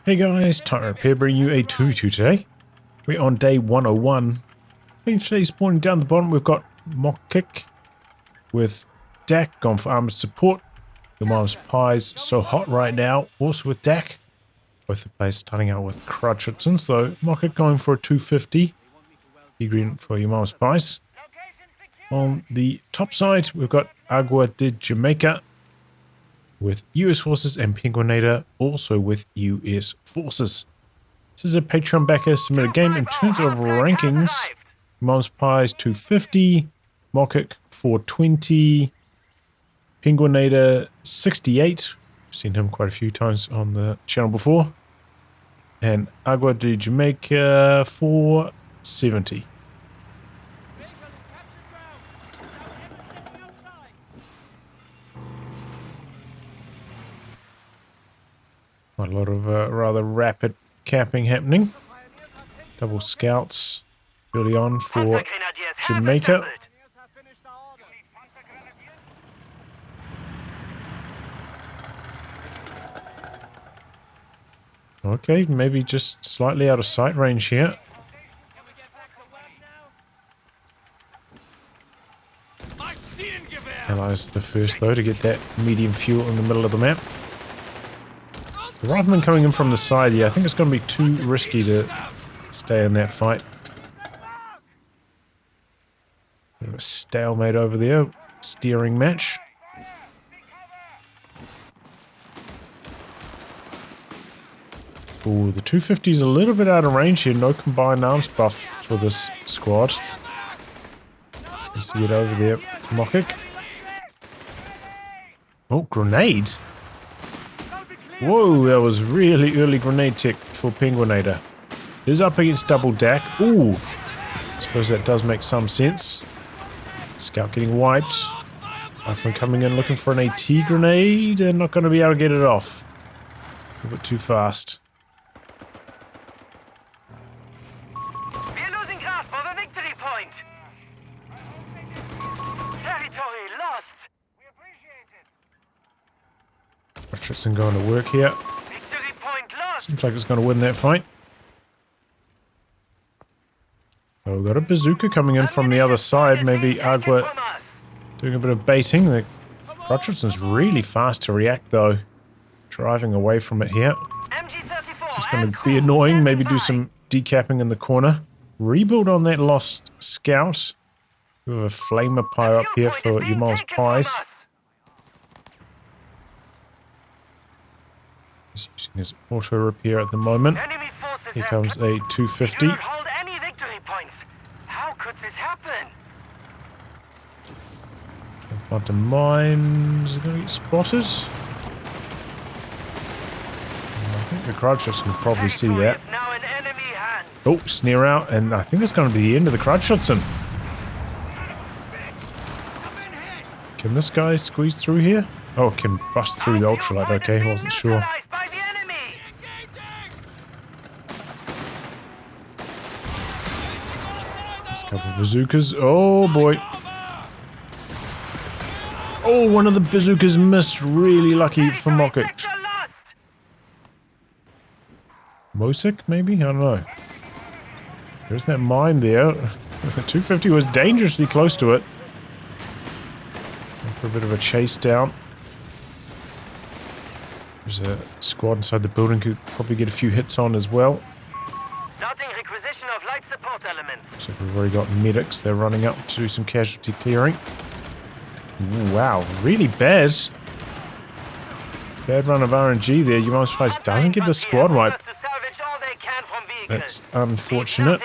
Hey guys, Tightrope here, bringing you a 2v2 today. We're on day 101. In today's spawning down the bottom, we've got Mocik with Dak, gone for armored support. YourMom'sPies, so hot right now, also with Dak. Both the players starting out with COH3, though Mocik going for a 250. He green for YourMom'sPies. On the top side, we've got Agua de Jamaica with US Forces and Penguinator also with US Forces. This is a Patreon backer submitted game. In terms of rankings, YourMom'sPies 250, Mocik 420, Penguinator 68. I've seen him quite a few times on the channel before. And Agua de Jamaica 470. Quite a lot of rather rapid camping happening. Double scouts early on for Jamaica. Okay, maybe just slightly out of sight range here. Allies the first though to get that medium fuel in the middle of the map. The rifleman coming in from the side, yeah, I think it's going to be too risky to stay in that fight. Bit of a stalemate over there, steering match. Ooh, the 250 is a little bit out of range here, no combined arms buff for this squad. You see it over there, Mocik. Oh, grenade! Whoa, that was really early grenade tech for Penguinator. It is up against double Dak. Ooh, I suppose that does make some sense. Scout getting wiped. Rifleman coming in looking for an AT grenade and not going to be able to get it off. A little bit too fast. We're losing grasp of a victory point. Territory lost. We appreciate it. Richardson going to work here. Victory point lost. Seems like it's going to win that fight. Oh, we've got a bazooka coming in from the other side. Maybe Agua doing a bit of baiting. The Richardson's really fast to react though. Driving away from it here. It's going to be annoying. Maybe do some decapping in the corner. Rebuild on that lost scout. We have a flamer pyre up here for YourMom'sPies. He's using his auto repair at the moment. Here comes a 250. Hold any victory points. How could this happen? A bunch of mines are going to get spotted. I think the COH3 can probably see that. Oh, snare out, and I think it's going to be the end of the COH3. Can this guy squeeze through here? Oh, it can bust through the ultralight. Okay, wasn't sure. There's a couple of bazookas. Oh boy. Oh, one of the bazookas missed. Really lucky for Mocik. Mocik, maybe? I don't know. There's that mine there. 250 was dangerously close to it. For a bit of a chase down. There's a squad inside the building could probably get a few hits on as well. Starting requisition of light support elements. Looks like we've already got medics. They're running up to do some casualty clearing. Ooh, wow, really bad. Bad run of RNG there. YourMom'sPies doesn't get the squad wipe. That's unfortunate.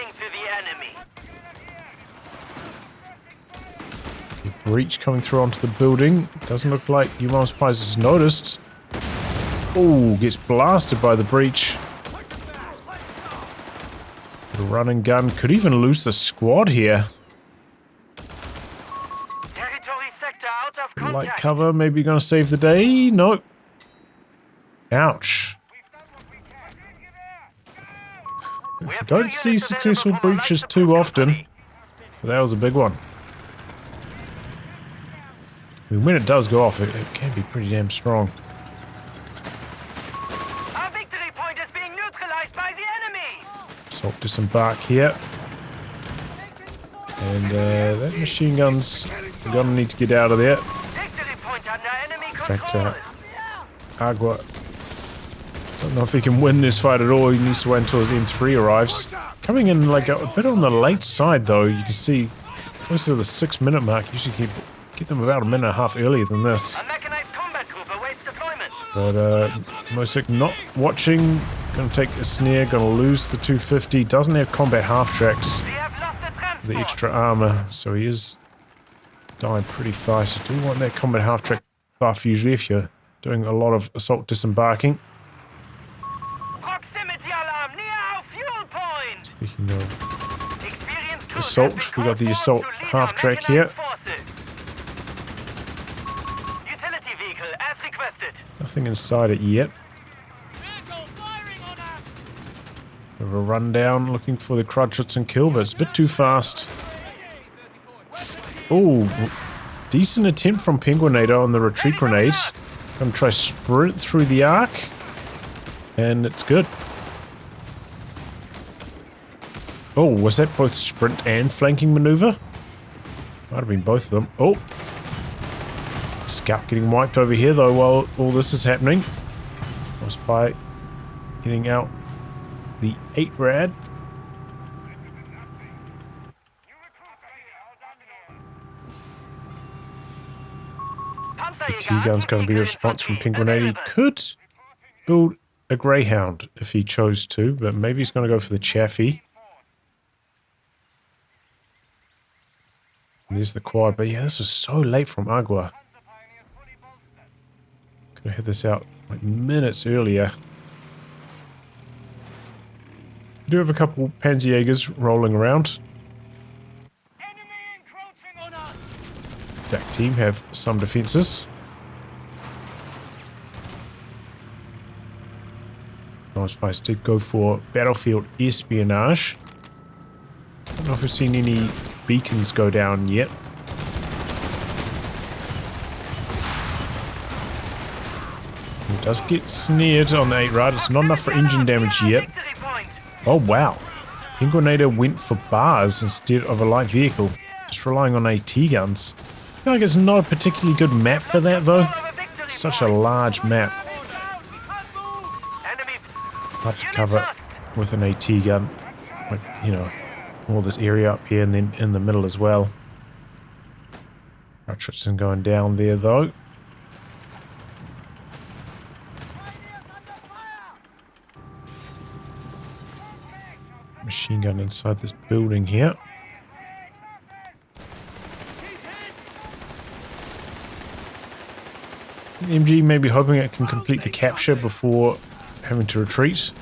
The breach coming through onto the building. Doesn't look like YourMom'sPies has noticed. Oh, gets blasted by the breach. The run and gun could even lose the squad here. Territory sector out of contact. Light cover, maybe gonna save the day. Nope. Ouch. Don't see successful breaches too often. But that was a big one. I mean, when it does go off, it can be pretty damn strong. Our victory point is being Assault disembark here. And that machine gun's gonna need to get out of there. In fact, Agua, don't know if he can win this fight at all. He needs to wait until his M3 arrives. Coming in like a bit on the late side though. You can see close to the 6-minute mark. Usually get them about a minute and a half earlier than this. But mocik not watching. Gonna take a snare, gonna lose the 250. Doesn't have combat half tracks. The extra armor, so he is dying pretty fast. You do want that combat half track buff usually if you're doing a lot of assault disembarking. Proximity alarm near our fuel point. Speaking of assault, we got the assault half track here. Utility vehicle as requested. Nothing inside it yet. Bit of a rundown, looking for the crutchets and kill, but it's a bit too fast. Oh, decent attempt from Penguinator on the retreat grenade. Gonna try sprint through the arc, and it's good. Oh, was that both sprint and flanking maneuver? Might have been both of them. Oh, Scout getting wiped over here though while all this is happening. Was by getting out the 8-rad. The T-gun's going to be the response from Penguinator. He could build a Greyhound if he chose to, but maybe he's going to go for the Chaffee. And there's the quad, but yeah, this is so late from Agua. Could have had this out like minutes earlier. We do have a couple Panzerjägers rolling around. That team have some defenses. YourMom'sPies did go for battlefield espionage. Don't know if we've seen any beacons go down yet. He does get snared on the 8-rad. It's not enough for engine damage yet. Oh wow, Penguinator went for bars instead of a light vehicle, just relying on AT guns. I feel like it's not a particularly good map for that though. Such a large map. Hard to cover with an AT gun. Like, you know, all this area up here and then in the middle as well. Richardson going down there though. Machine gun inside this building here. The MG may be hoping it can complete the capture before having to retreat.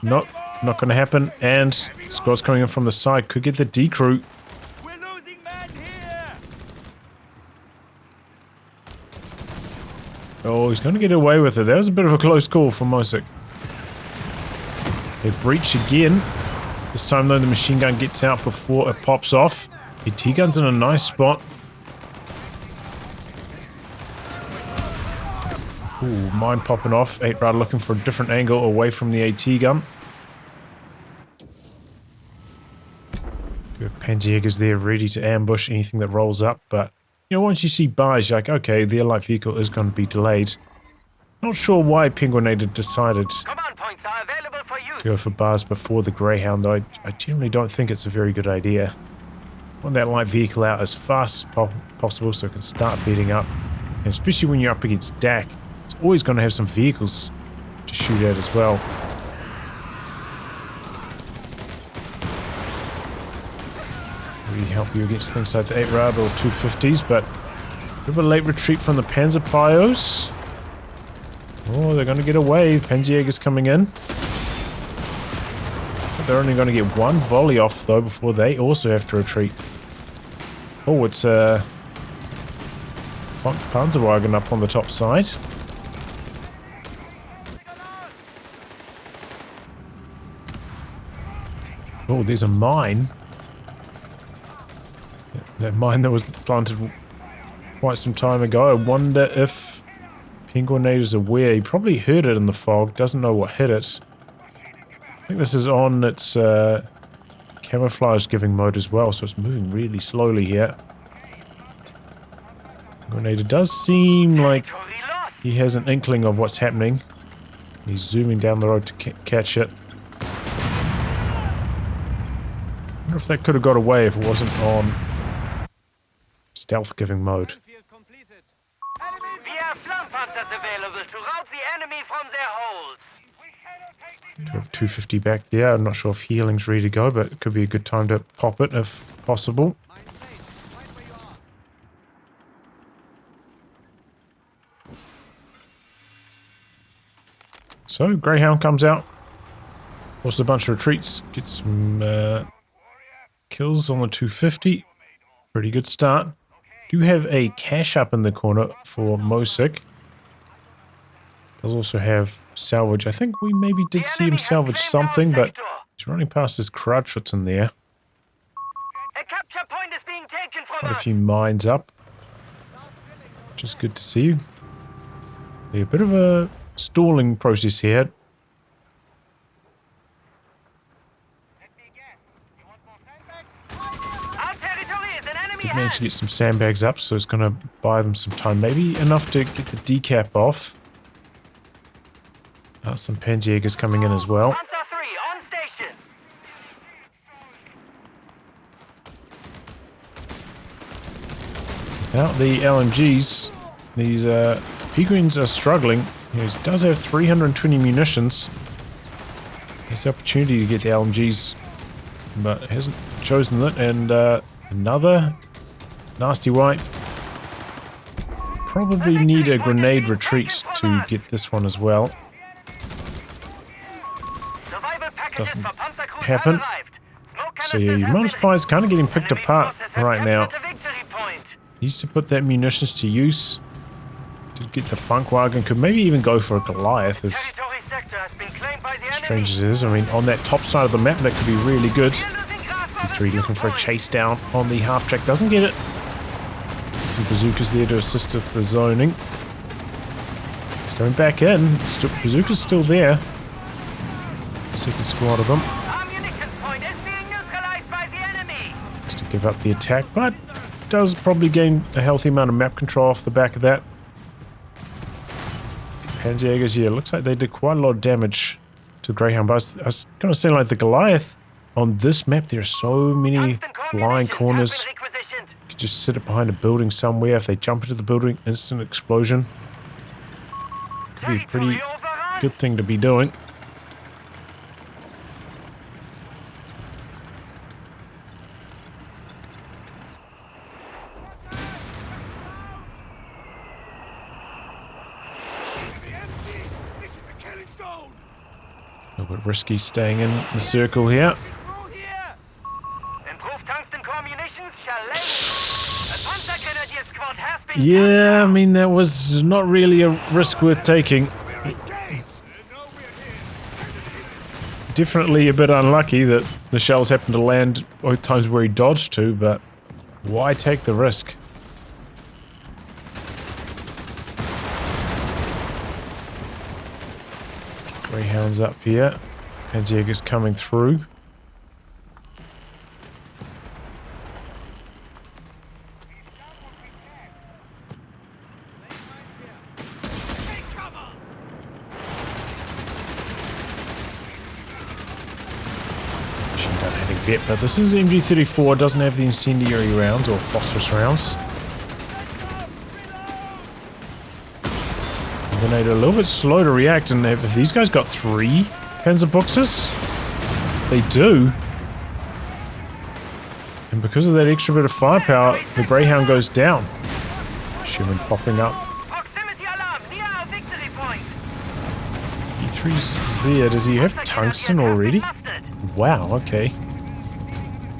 Not going to happen. And squad's coming in from the side. Could get the D crew. Oh, he's going to get away with it. That was a bit of a close call for mocik. They breach again. This time though the machine gun gets out before it pops off. The T-gun's in a nice spot. Ooh, mine popping off. 8-rad looking for a different angle away from the AT gun. We have Panzerjägers there ready to ambush anything that rolls up, but you know, once you see bars, you're like, okay, the light vehicle is going to be delayed. Not sure why Penguinator decided to go for bars before the Greyhound, though I generally don't think it's a very good idea. Want that light vehicle out as fast as possible so it can start feeding up. And especially when you're up against DAC, it's always going to have some vehicles to shoot at as well. Really help you against things like the 8-rad or 250s, but a bit of a late retreat from the Panzerpios. Oh, they're going to get away. Panzerjäger's coming in. So they're only going to get one volley off, though, before they also have to retreat. Oh, it's a Panzerwagen up on the top side. Oh, there's a mine. That mine that was planted quite some time ago. I wonder if Penguinator's aware. He probably heard it in the fog, doesn't know what hit it. think this is on its camouflage giving mode as well, so it's moving really slowly here. Grenadier does seem like he has an inkling of what's happening. He's zooming down the road to catch it. I wonder if that could have got away if it wasn't on stealth giving mode. We have Flammpanzers available to rout the enemy from their holes. We have 250 back there. I'm not sure if healing's ready to go, but it could be a good time to pop it if possible. So, Greyhound comes out. Also a bunch of retreats. Gets some kills on the 250. Pretty good start. Do have a cache up in the corner for mocik. Does also have salvage. I think we maybe did see him salvage something, but he's running past his COH3 in there. A capture point is being taken from Quite a us. few mines up. Which is good to see. Yeah, a bit of a stalling process here. Our territory is an enemy Did manage to hand. get some sandbags up, so it's going to buy them some time. Maybe enough to get the decap off. Some Panzerjägers coming in as well. Panzer 3 on station. Without the LMGs, these Penguins are struggling. He does have 320 munitions. Has the opportunity to get the LMGs, but hasn't chosen it. And another nasty wipe. Probably need a grenade retreat to get this one as well. Survival packages Doesn't for Panzer crews happen. have arrived. Smoke So yeah, canisters your have mom's been pie is kind of getting picked Enemy apart forces have right now. captured a victory point. Needs to put that munitions to use. To get the Funkwagen. Could maybe even go for a Goliath, as Territory sector has been claimed by the enemy. strange as it is. I mean, on that top side of the map, that could be really good. We are losing grasp of the Three fuel looking for a point. chase down on the half track. Doesn't get it. Some bazookas there to assist with the zoning. He's going back in. Bazooka's still there. Second squad of them. Our munitions point is being neutralized by the enemy. Just to give up the attack, but does probably gain a healthy amount of map control off the back of that. Panzerjägers, yeah, looks like they did quite a lot of damage to Greyhound, but I was going to say, like, the Goliath on this map, there are so many Constant blind munitions corners. have been requisitioned. You could just sit it behind a building somewhere. If they jump into the building, instant explosion. Could be a pretty Territory overrun. good thing to be doing. A little bit risky staying in the circle here. Improved tungsten core munitions shall lay. A Panzer Grenadier squad has been Yeah, I mean, that was not really a risk worth taking. Definitely a bit unlucky that the shells happened to land both times where he dodged to, but why take the risk? Greyhound's up here. Panzerjäger's coming through. Machine gun heading vet, but this is MG34, doesn't have the incendiary rounds or phosphorus rounds. Grenade a little bit slow to react, and have these guys got 3 Panzer boxes? They do. And because of that extra bit of firepower, the Greyhound goes down. Sherman popping up. Proximity alarm near our victory point. E3's there. Does he have Panzer tungsten Grenadiers already? have been mustered. Wow, okay.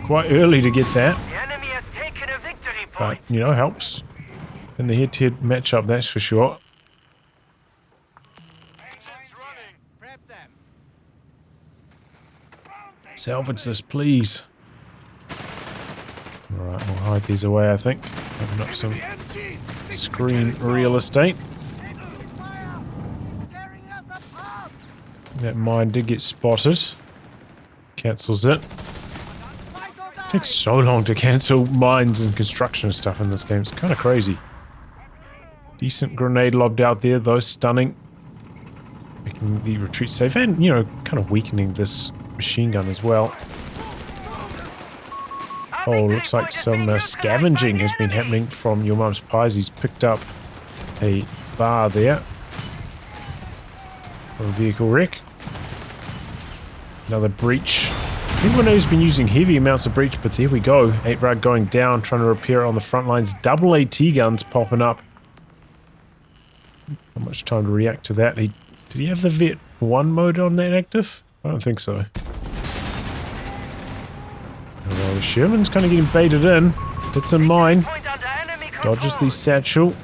Quite early to get that, The enemy has taken a victory but, point. you know, helps. In the head-to-head matchup, that's for sure. Salvage this, please. Alright, we'll hide these away, I think. Open up some screen real estate. That mine did get spotted. Cancels it. Takes so long to cancel mines and construction stuff in this game. It's kind of crazy. Decent grenade lobbed out there, though, stunning. Making the retreat safe and, you know, kind of weakening this machine gun as well. Oh, looks like some scavenging has been happening from Your Mom's Pies. He's picked up a bar there. From a vehicle wreck. Another breach. Penguinator's been using heavy amounts of breach, but there we go. 8 going down, trying to repair it on the front lines. Double AT guns popping up. Not much time to react to that. Did he have the Vet 1 mode on that active? I don't think so. Well, the Sherman's kind of getting baited in. Hits a mine. Dodges the satchel.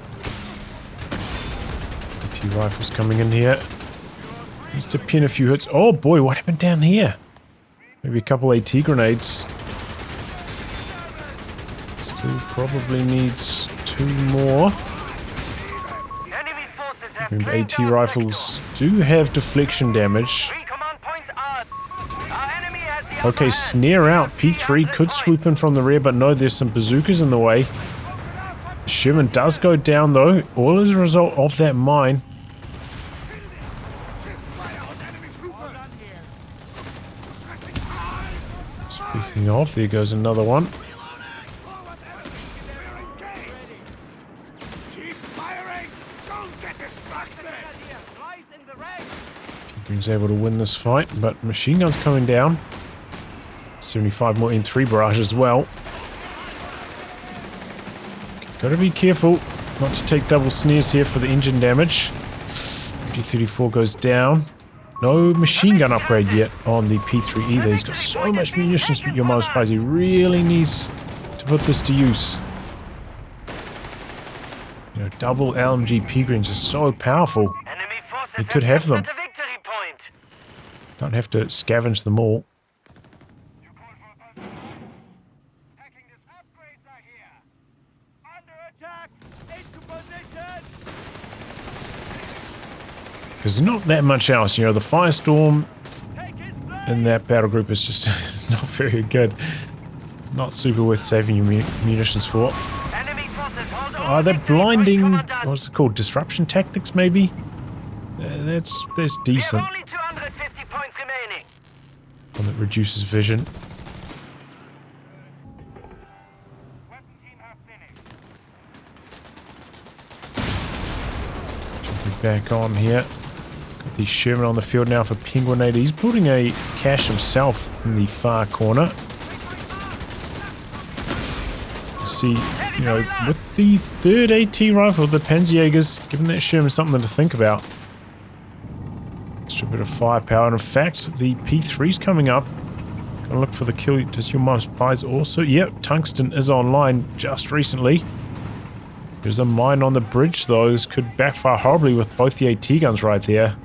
AT rifles coming in here. Needs to pin a few hits. Oh boy, what happened down here? Maybe a couple AT grenades. Still probably needs 2 more. AT rifles do have deflection damage. Okay, snare out. P3 could swoop in from the rear, but no, there's some bazookas in the way. Sherman does go down though, all as a result of that mine. Speaking of, there goes another one. He's able to win this fight, but machine gun's coming down. 75 more M3 barrage as well. Gotta be careful not to take double snares here for the engine damage. G34 goes down. No machine gun upgrade yet on the P3 either. He's got so much munitions, but Your Mom's Pies, he really needs to put this to use. You know, double LMG P-Greens are so powerful. He could have them. Don't have to scavenge them all. Because not that much else, you know, the Firestorm in that battle group is just it's not very good. It's not super worth saving your munitions for. They're blinding, what's it called, disruption tactics maybe? That's decent. One that reduces vision. Jumping back on here. Got the Sherman on the field now for Penguinator. He's building a cache himself in the far corner. See, you know, with the 3rd AT rifle, the Panzerjägers, giving that Sherman something to think about. Extra bit of firepower, and in fact, the P3's coming up. Gonna look for the kill. Does Your Mom's Pies also? Yep, Tungsten is online just recently. There's a mine on the bridge though. This could backfire horribly with both the AT guns right there.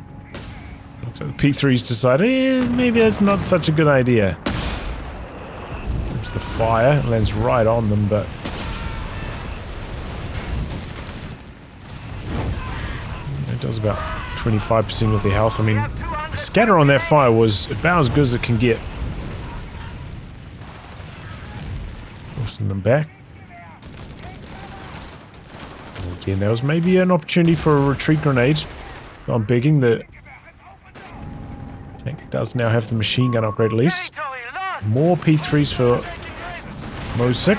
Looks like the P3's decided, maybe that's not such a good idea. There's the fire, it lands right on them, but it does about 25% of their health. I mean, the scatter on that fire was about as good as it can get. Forcing them back. And again, there was maybe an opportunity for a retreat grenade. I'm begging. The tank does now have the machine gun upgrade at least. More P3s for mocik.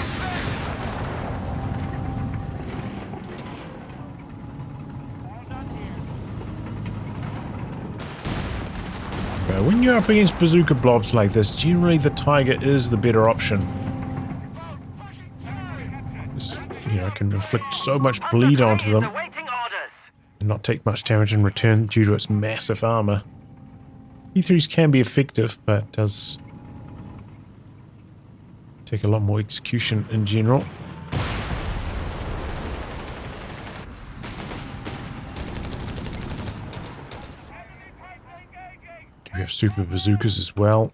When you're up against bazooka blobs like this, generally the Tiger is the better option. This, you know, can inflict so much bleed onto them and not take much damage in return due to its massive armor. P3s can be effective, but does take a lot more execution in general. We have super bazookas as well.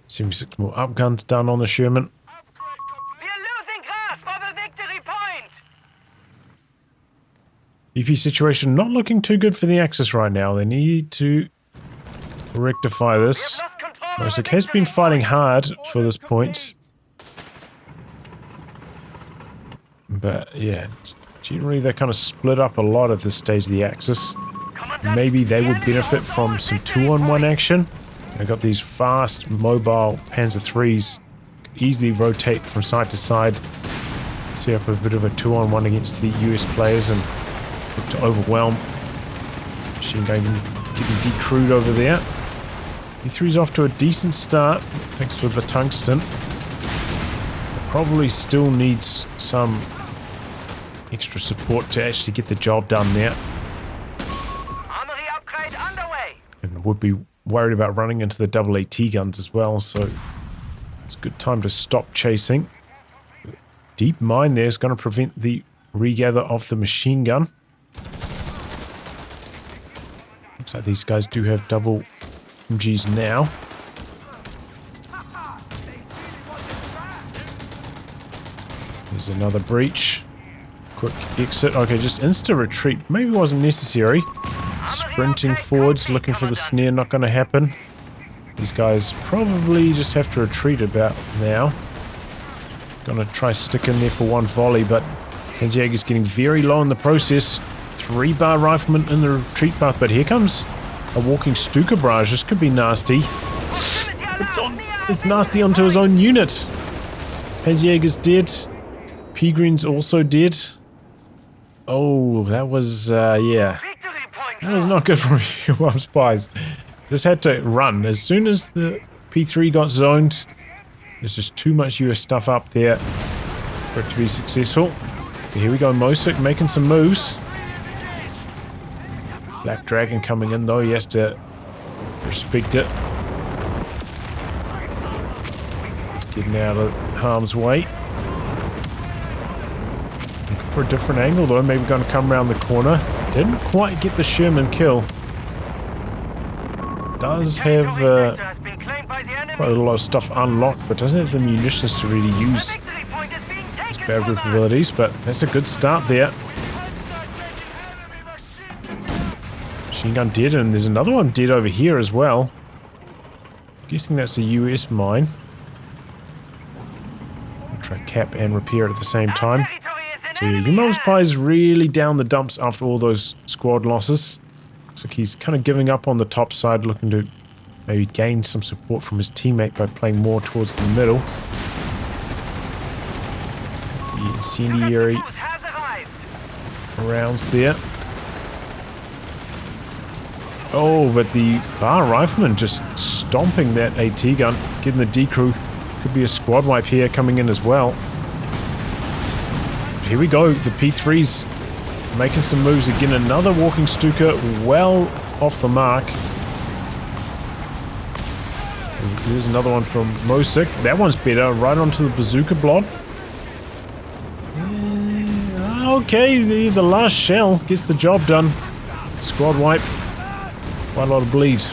76 more upguns done on the Sherman. We're losing grasp of a victory point. BP situation not looking too good for the Axis right now. They need to rectify this. We have lost control Mocik has been fighting hard for this point. But yeah, generally they kind of split up a lot at this stage of the Axis. Maybe they would benefit from some 2-on-1 action. They've got these fast, mobile Panzer IIIs. Easily rotate from side to side. Set up a bit of a 2-on-1 against the US players and look to overwhelm. Machine gun getting decrewed over there. E3's off to a decent start, thanks to the tungsten. Probably still needs some extra support to actually get the job done there. Armory upgrade underway. And would be worried about running into the double AT guns as well, so it's a good time to stop chasing. Deep mine there is going to prevent the regather of the machine gun. Looks like these guys do have double MGs now. There's another breach. Quick exit. Okay, just insta-retreat. Maybe wasn't necessary. Sprinting forwards, looking for the snare, not going to happen. These guys probably just have to retreat about now. Gonna try stick in there for one volley, but Panzerjäger's getting very low in the process. 3-bar rifleman in the retreat path, but here comes a walking Stuka barrage. This could be nasty. It's nasty onto his own unit. Panzerjäger's dead. Peregrine's also dead. Oh, that was, yeah. That was not good for YourMom'sPies. Just had to run. As soon as the P3 got zoned, there's just too much US stuff up there for it to be successful. But here we go, Mocik making some moves. Black Dragon coming in though, he has to respect it. It's getting out of harm's way. Looking for a different angle though, maybe going to come around the corner. Didn't quite get the Sherman kill. Does have quite a lot of stuff unlocked, but doesn't have the munitions to really use his barrel group abilities, but that's a good start there. Machine gun dead, and there's another one dead over here as well. I'm guessing that's a US mine. I'll try cap and repair it at the same time. So yeah, YourMom'sPies really down the dumps after all those squad losses. Looks like he's kind of giving up on the top side, looking to maybe gain some support from his teammate by playing more towards the middle. The incendiary rounds there. Oh, but the bar rifleman just stomping that AT gun, getting the decrew. Could be a squad wipe here coming in as well. Here we go, the P3's making some moves again. Another walking Stuka, well off the mark. There's another one from Mocik. That one's better, right onto the bazooka blob. Okay, the last shell gets the job done. Squad wipe. Quite a lot of bleed.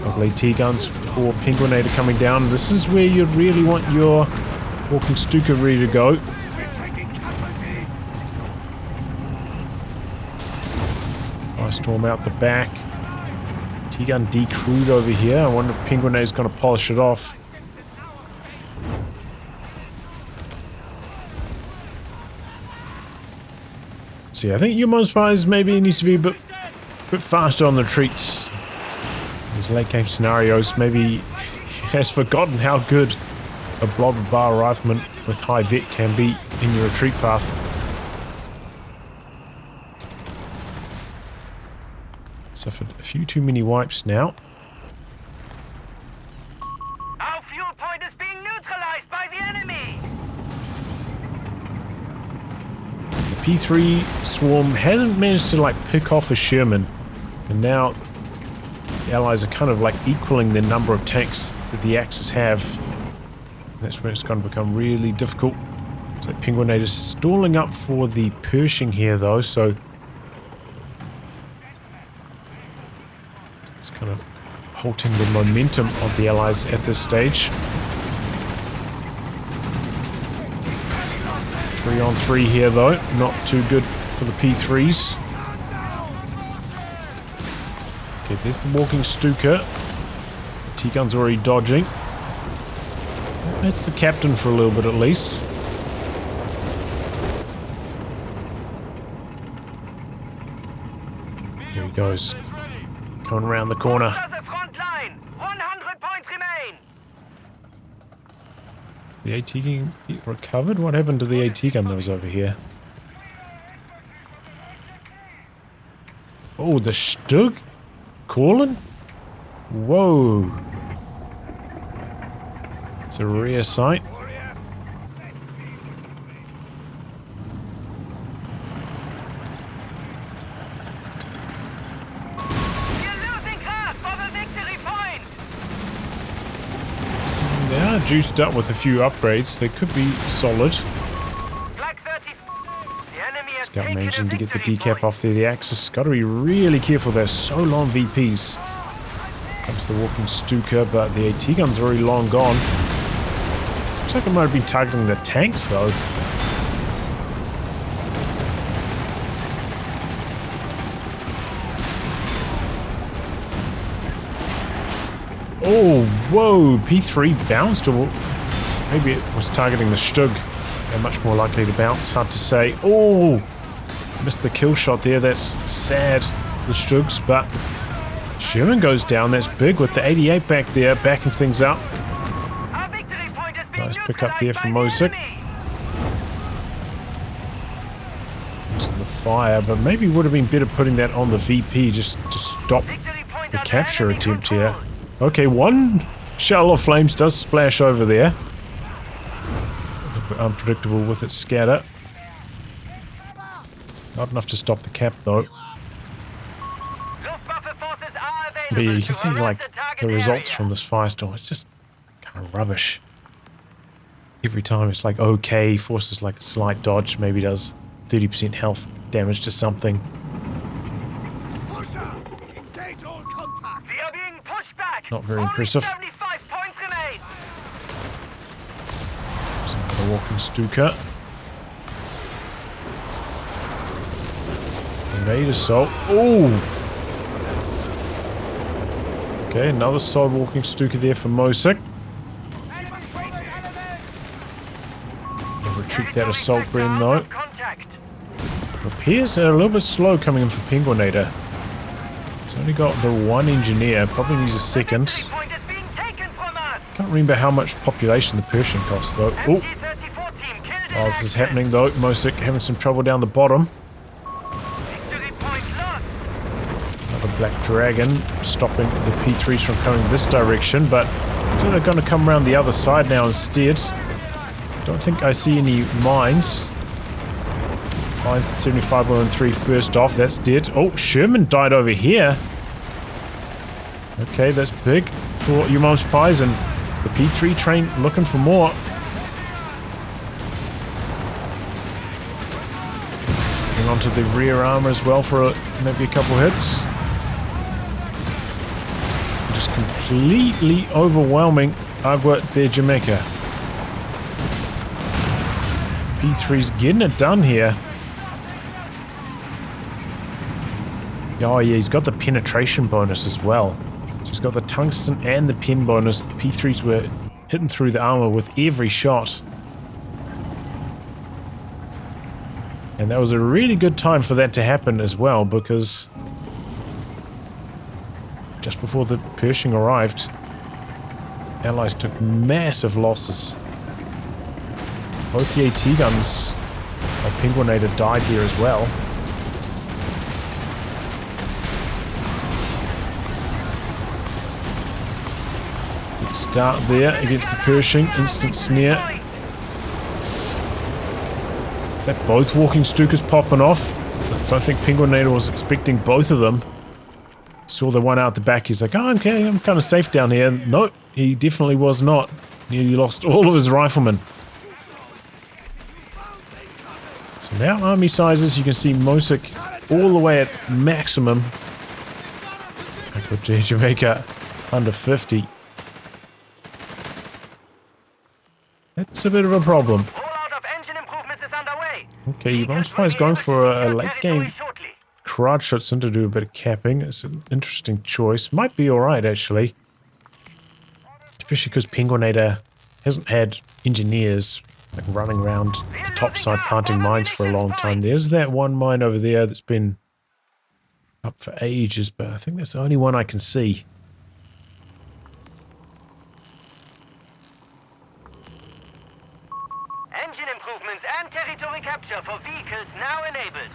Double AT guns for Penguinator coming down. This is where you'd really want your walking Stuka ready to go. Storm out the back. T-gun decrewed over here. I wonder if Penguinator's going to polish it off. See, I think YourMom'sPies maybe needs to be a bit faster on the retreats. These late game scenarios, maybe he has forgotten how good a blob of bar rifleman with high vet can be in your retreat path. Suffered a few too many wipes now. Our fuel point is being neutralized by the enemy. The P3 swarm hasn't managed to like pick off a Sherman, and now the Allies are kind of like equaling the number of tanks that the Axis have. And that's where it's going to become really difficult. So Penguinator's stalling up for the Pershing here though, so it's kind of halting the momentum of the Allies at this stage. 3-on-3 here though, not too good for the P3s. Okay, there's the walking Stuka. AT gun's already dodging. That's the captain for a little bit at least. Here he goes. Coming around the corner. The AT gun recovered? What happened to the AT gun that was over here? Oh, the Stug? Calling? Whoa. It's a rear sight. They are juiced up with a few upgrades. They could be solid. Scout managing to get the decap off there. The Axis got to be really careful. They're so long VPs. Comes the walking Stuka, but the AT gun's already long gone. Looks like it might have been targeting the tanks though. Oh, whoa! P3 bounced, or maybe it was targeting the Stug. They're much more likely to bounce. Hard to say. Oh, missed the kill shot there. That's sad. The Stugs, but Sherman goes down. That's big with the 88 back there, backing things up. Nice pick up there from mocik. Using the fire, but maybe would have been better putting that on the VP just to stop the capture attempt here. Okay, one shell of flames does splash over there. A bit unpredictable with its scatter. Not enough to stop the cap though. But yeah, you can see like the results from this firestorm. It's just kind of rubbish. Every time it's like okay, forces like a slight dodge, maybe does 30% health damage to something. Not very impressive. There's another walking Stuka. Grenade assault. Oh! Okay, another solid walking Stuka there for mocik. Retreat that assault gren though. Repairs are a little bit slow coming in for Penguinator. He's only got the one engineer, probably needs a second. Can't remember how much population the Persian costs though. Oh, this is happening though. mocik having some trouble down the bottom. Another Black Dragon stopping the P3s from coming this direction, but they're going to come around the other side now instead. Don't think I see any mines. Finds the 75-103 first off. That's dead. Oh, Sherman died over here. Okay, that's big for YourMom'sPies, and the P3 train looking for more. Hang on to the rear armor as well for maybe a couple hits. Just completely overwhelming Agua de Jamaica. P3's getting it done here. Oh yeah, he's got the penetration bonus as well. So he's got the tungsten and the pen bonus. The P3s were hitting through the armor with every shot. And that was a really good time for that to happen as well, because just before the Pershing arrived, Allies took massive losses. Both the AT guns of Penguinator died here as well. Good start there against the Pershing. Instant snare. Is that both walking Stukas popping off? I don't think Penguinator was expecting both of them. Saw the one out the back. He's like, oh, okay, I'm kind of safe down here. Nope, he definitely was not. Nearly lost all of his riflemen. So now army sizes, you can see mocik all the way at maximum. Agua de Jamaica under 50. That's a bit of a problem. Okay, YourMom'sPies going for a late game crowd shot to do a bit of capping. It's an interesting choice. Might be alright actually. especially because Penguinator hasn't had engineers like running around the topside planting mines for a long time. There's that one mine over there that's been up for ages, but I think that's the only one I can see. Engine improvements and territory capture for vehicles now enabled.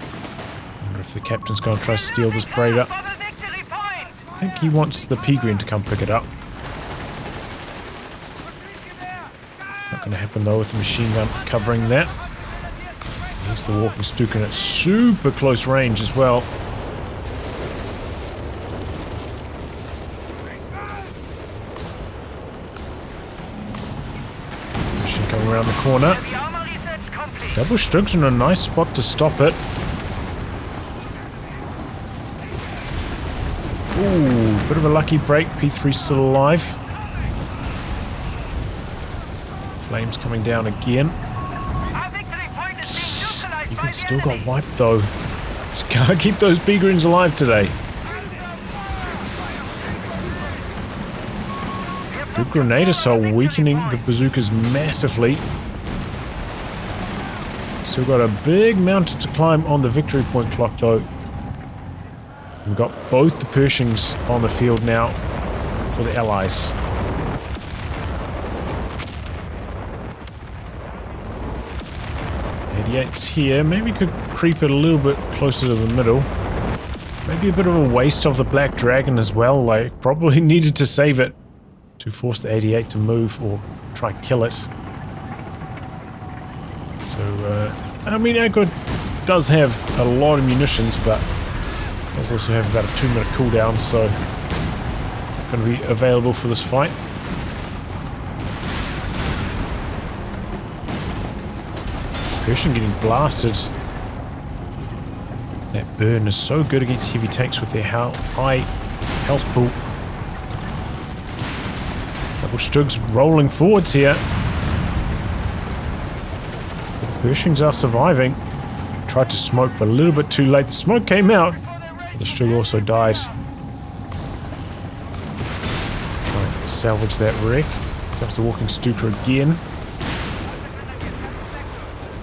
I wonder if the captain's going to try to steal this Braider. I think he wants the P-Green to come pick it up. Not going to happen though with the machine gun covering that. Here's the walking Stuka at super close range as well. Machine coming around the corner. Double Stuka's in a nice spot to stop it. Ooh, bit of a lucky break. P3 still alive. Flames coming down again. Even still got wiped though. Just can't keep those B-Greens alive today. Good grenade assault, weakening the bazookas massively. Still got a big mountain to climb on the victory point clock though. We've got both the Pershings on the field now for the Allies. 88's here. Maybe could creep it a little bit closer to the middle. Maybe a bit of a waste of the Black Dragon as well. Like, probably needed to save it to force the 88 to move or try kill it. So, I mean, Agua does have a lot of munitions, but does also have about a 2-minute cooldown, so going to be available for this fight. Pershing getting blasted. That burn is so good against heavy tanks with their high health pool. Double Stugs rolling forwards here. The Pershings are surviving. Tried to smoke, but a little bit too late. The smoke came out. The Stug also died. Try to salvage that wreck. Comes the walking Stuka again.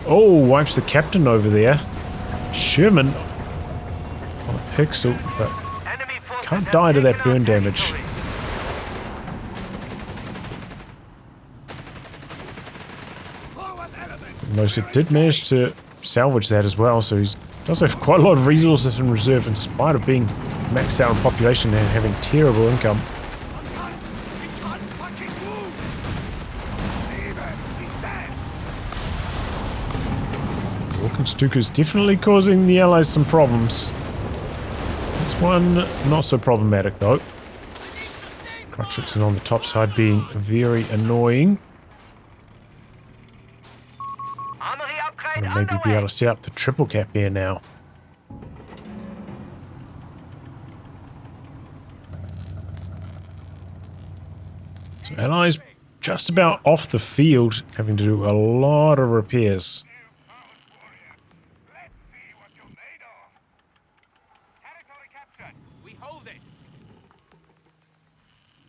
Oh, wipes the captain over there. Sherman on a pixel, but can't die to that burn damage. Mocik did manage to salvage that as well, so he does have quite a lot of resources in reserve in spite of being maxed out in population and having terrible income. Stuka's definitely causing the Allies some problems. This one, not so problematic though. Crutchitson on the top side being very annoying. Gonna maybe be able to set up the triple cap here now. So Allies just about off the field, having to do a lot of repairs.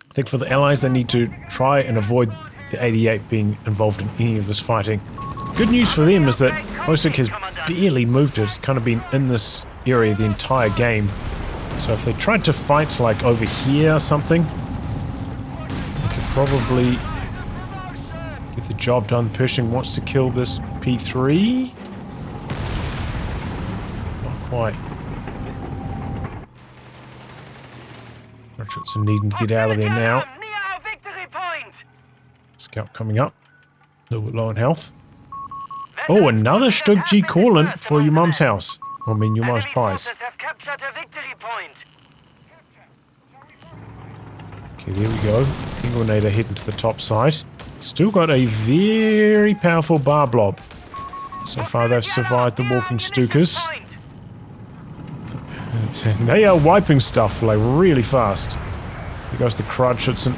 I think for the Allies, they need to try and avoid the 88 being involved in any of this fighting. Good news for them is that Mocik has barely moved it. It's kind of been in this area the entire game. So if they tried to fight like over here or something, they could probably get the job done. Pershing wants to kill this P3. Not quite. Richardson needing to get out of there now. Scout coming up. A little bit low in health. Oh, another Stug G calling for your mum's house. I mean, your mum's pies. Okay, there we go. Penguinator heading to the top side. Still got a very powerful bar blob. So far, they've survived the walking Stukas. They are wiping stuff like really fast. There goes the Crutchitson.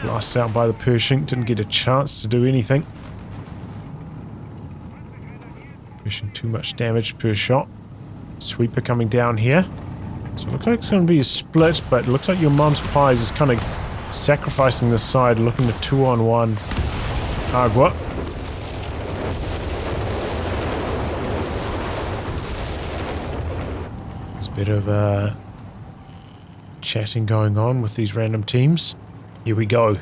Blasted out by the Pershing. Didn't get a chance to do anything. Pershing too much damage per shot. Sweeper coming down here. So it looks like it's going to be a split, but it looks like your mom's pies is kind of sacrificing this side, looking to 2-on-1 Agua. There's a bit of chatting going on with these random teams. Here we go.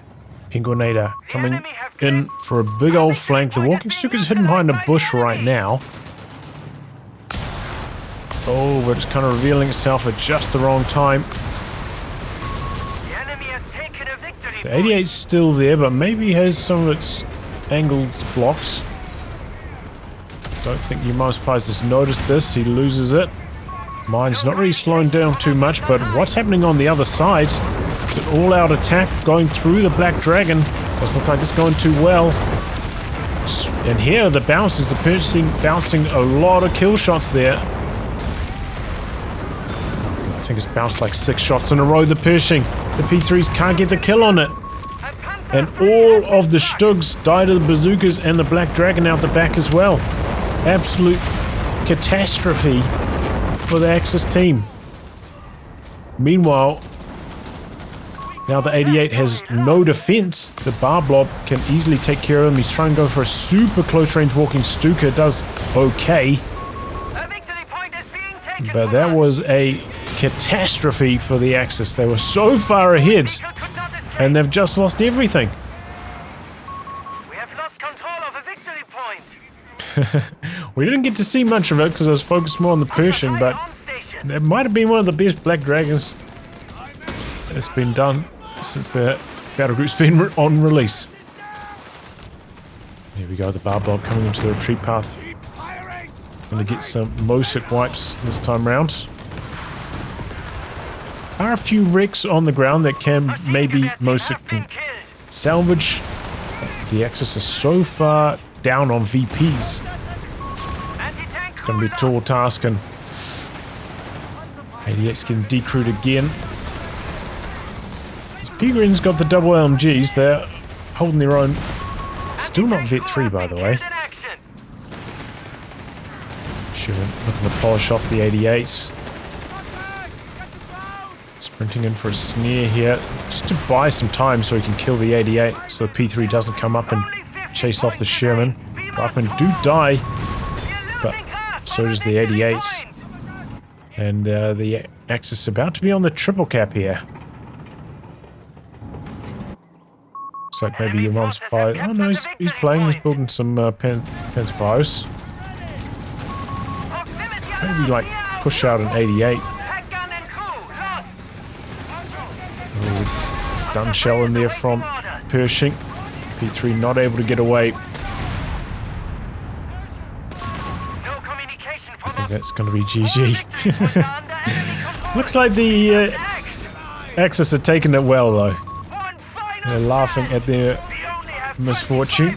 Penguinator coming in for a big old flank. The walking stick is hidden behind a bush right now. Oh, but it's kind of revealing itself at just the wrong time. The 88's still there, but maybe has some of its angles blocked. Don't think YourMom'sPies has noticed this. He loses it. Mine's not really slowing down too much, but what's happening on the other side? It's an all-out attack going through the Black Dragon. Doesn't look like it's going too well. And here, the bounces, the purchasing, bouncing a lot of kill shots there. I think it's bounced like 6 shots in a row, the Pershing. The P3s can't get the kill on it. And all of the Stugs die to the bazookas and the Black Dragon out the back as well. Absolute catastrophe for the Axis team. Meanwhile, now the 88 has no defense. The bar blob can easily take care of him. He's trying to go for a super close range walking Stuka. Does okay. But that was a catastrophe for the Axis. They were so far ahead and they've just lost everything. We have lost control of a victory point. We didn't get to see much of it because I was focused more on the Pershing, but it might have been one of the best Black Dragons that's been done since the battle group's been on release. Here we go, the bar blob coming into the retreat path. Going to get some mocik wipes this time round. There are a few wrecks on the ground that can maybe mocik can salvage. The Axis is so far down on VPs. It's going to be a tall task, and 88's getting decrewed again. These Pegrins got the double LMGs. They're holding their own. Still not Vet 3, by the way. Sherman looking to polish off the 88. Sprinting in for a snare here, just to buy some time so he can kill the 88, so the P3 doesn't come up and chase off the Sherman. Riflemen do die, but so does the 88. And the Axis about to be on the triple cap here. Looks like maybe YourMom'sPies. Oh no, he's playing, he's building some Penspios. Maybe like push out an 88. Stun shell in there from Pershing. P3 not able to get away. I think that's going to be GG. Looks like the Axis are taking it well though. They're laughing at their misfortune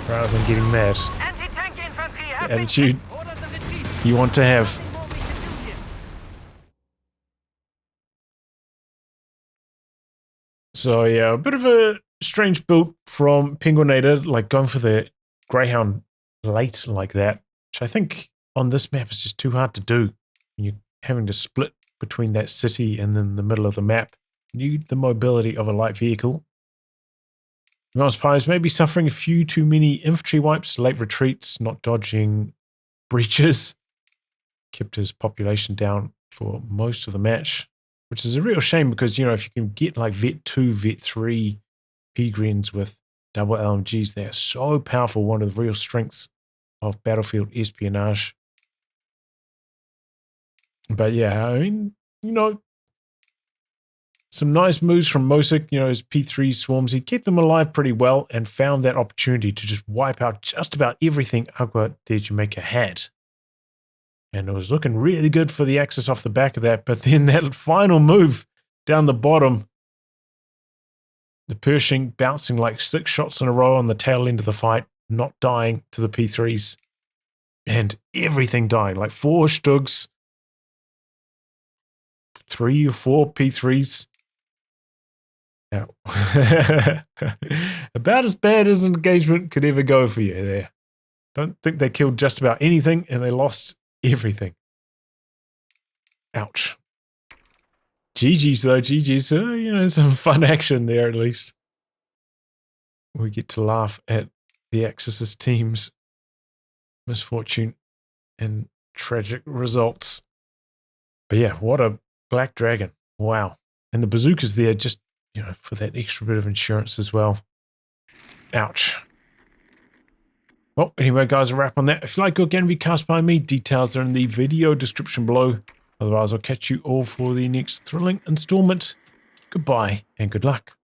rather than getting mad. It's the attitude you want to have. So yeah, a bit of a strange build from Penguinator, like going for the Greyhound late like that, which I think on this map is just too hard to do. You're having to split between that city and then the middle of the map. You need the mobility of a light vehicle. YourMom'sPies may be suffering a few too many infantry wipes, late retreats, not dodging breaches. Kept his population down for most of the match, which is a real shame because, you know, if you can get like Vet 2, Vet 3 Pegrins with double LMGs, they are so powerful, one of the real strengths of Battlefield Espionage. But yeah, I mean, you know, some nice moves from mocik, you know, his P3 swarms. He kept them alive pretty well and found that opportunity to just wipe out just about everything Agua de Jamaica had. And it was looking really good for the Axis off the back of that. But then that final move down the bottom, the Pershing bouncing like 6 shots in a row on the tail end of the fight, not dying to the P3s. And everything died, like 4 Stugs, 3 or 4 P3s. Yeah. About as bad as an engagement could ever go for you there. Don't think they killed just about anything and they lost everything. Ouch. GG's though, GG's. You know, some fun action there at least. We get to laugh at the Axis team's misfortune and tragic results. But yeah, what a black dragon. Wow. And the bazookas there just, you know, for that extra bit of insurance as well. Ouch. Well, anyway, guys, a wrap on that. If you like your game to be cast by me, details are in the video description below. Otherwise, I'll catch you all for the next thrilling installment. Goodbye and good luck.